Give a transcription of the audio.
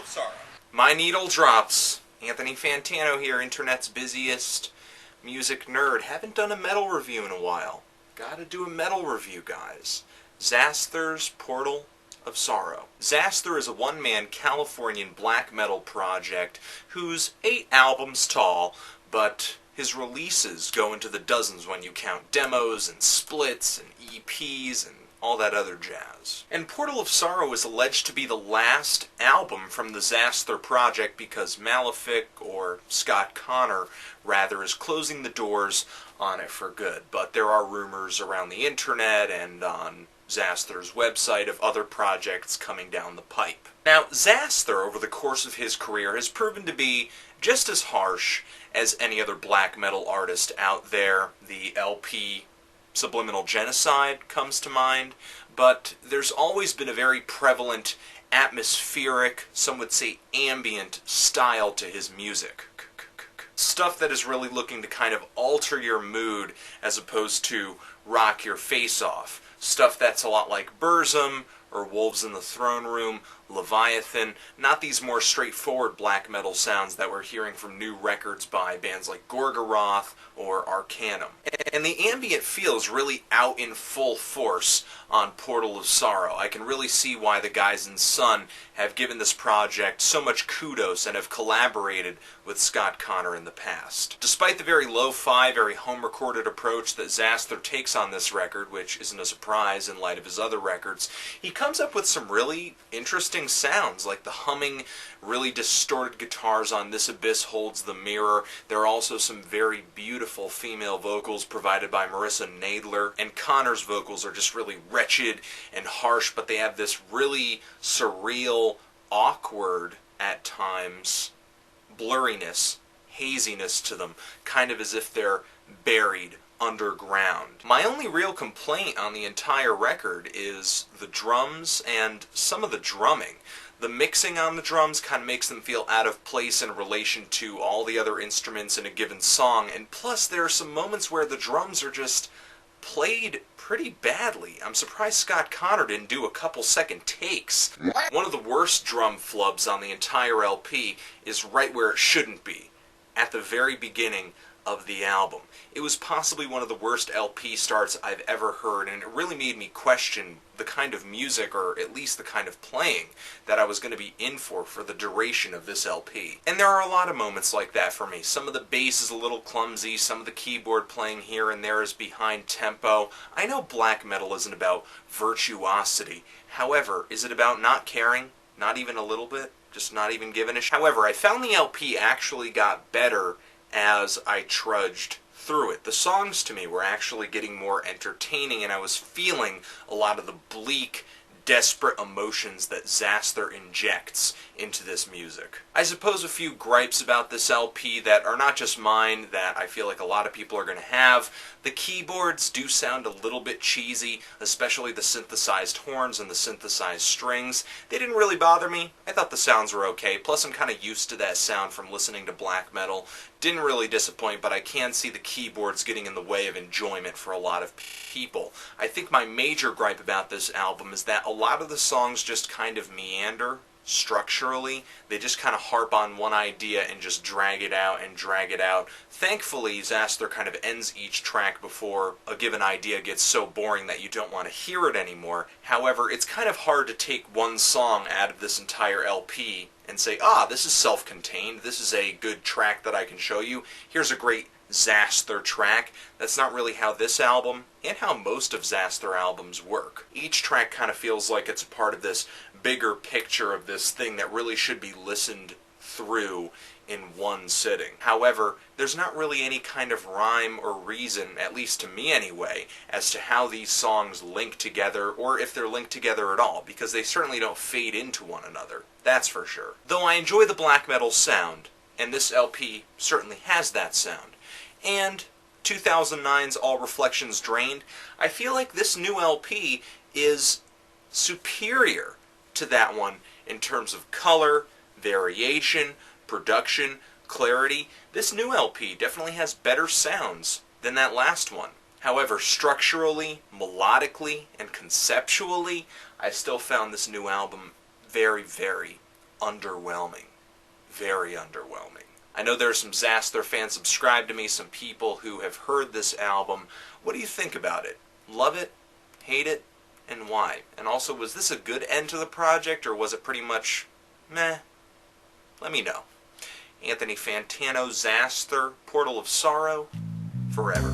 Sorrow. My needle drops. Anthony Fantano here, internet's busiest music nerd. Haven't done a metal review in a while. Gotta do a metal review, guys. Xasthur's Portal of Sorrow. Xasthur is a one-man Californian black metal project who's 8 albums tall, but his releases go into the dozens when you count demos and splits and EPs and all that other jazz. And Portal of Sorrow is alleged to be the last album from the Xasthur project because Malefic, or Scott Connor rather, is closing the doors on it for good. But there are rumors around the internet and on Xasthur's website of other projects coming down the pipe. Now, Xasthur, over the course of his career, has proven to be just as harsh as any other black metal artist out there. The LP Subliminal Genocide comes to mind, but there's always been a very prevalent atmospheric, some would say ambient, style to his music. Stuff that is really looking to kind of alter your mood as opposed to rock your face off. Stuff that's a lot like Burzum, or Wolves in the Throne Room, Leviathan, not these more straightforward black metal sounds that we're hearing from new records by bands like Gorgoroth or Arcanum. And the ambient feel is really out in full force on Portal of Sorrow. I can really see why the guys in Sun have given this project so much kudos and have collaborated with Scott Connor in the past. Despite the very lo-fi, very home-recorded approach that Xasthur takes on this record, which isn't a surprise in light of his other records, he comes up with some really interesting sounds, like the humming, really distorted guitars on This Abyss Holds the Mirror. There are also some very beautiful female vocals provided by Marissa Nadler, and Connor's vocals are just really wretched and harsh, but they have this really surreal, awkward, at times, blurriness, haziness to them, kind of as if they're buried underground. My only real complaint on the entire record is the drums and some of the drumming. The mixing on the drums kind of makes them feel out of place in relation to all the other instruments in a given song, and plus there are some moments where the drums are just played pretty badly. I'm surprised Scott Connor didn't do a couple second takes. One of the worst drum flubs on the entire LP is right where it shouldn't be, at the very beginning of the album. It was possibly one of the worst LP starts I've ever heard, and it really made me question the kind of music, or at least the kind of playing, that I was going to be in for the duration of this LP. And there are a lot of moments like that for me. Some of the bass is a little clumsy, some of the keyboard playing here and there is behind tempo. I know black metal isn't about virtuosity. However, is it about not caring? Not even a little bit? Just not even giving a shit? However, I found the LP actually got better as I trudged through it. The songs to me were actually getting more entertaining, and I was feeling a lot of the bleak, desperate emotions that Xasthur injects into this music. I suppose a few gripes about this LP that are not just mine, that I feel like a lot of people are going to have. The keyboards do sound a little bit cheesy, especially the synthesized horns and the synthesized strings. They didn't really bother me. I thought the sounds were okay, plus I'm kind of used to that sound from listening to black metal. Didn't really disappoint, but I can see the keyboards getting in the way of enjoyment for a lot of people. I think my major gripe about this album is that a lot of the songs just kind of meander structurally. They just kind of harp on one idea and just drag it out and drag it out. Thankfully, Xasthur kind of ends each track before a given idea gets so boring that you don't want to hear it anymore. However, it's kind of hard to take one song out of this entire LP and say, this is self-contained, this is a good track that I can show you, here's a great Xasthur track. That's not really how this album, and how most of Xasthur albums, work. Each track kind of feels like it's a part of this bigger picture of this thing that really should be listened through in one sitting. However, there's not really any kind of rhyme or reason, at least to me anyway, as to how these songs link together, or if they're linked together at all, because they certainly don't fade into one another. That's for sure. Though I enjoy the black metal sound, and this LP certainly has that sound, and 2009's All Reflections Drained, I feel like this new LP is superior to that one in terms of color, variation, production, clarity. This new LP definitely has better sounds than that last one. However, structurally, melodically, and conceptually, I still found this new album very, very underwhelming. Very underwhelming. I know there are some Xasthur fans subscribed to me, some people who have heard this album. What do you think about it? Love it? Hate it? And why? And also, was this a good end to the project, or was it pretty much meh? Let me know. Anthony Fantano, Xasthur, Portal of Sorrow, forever.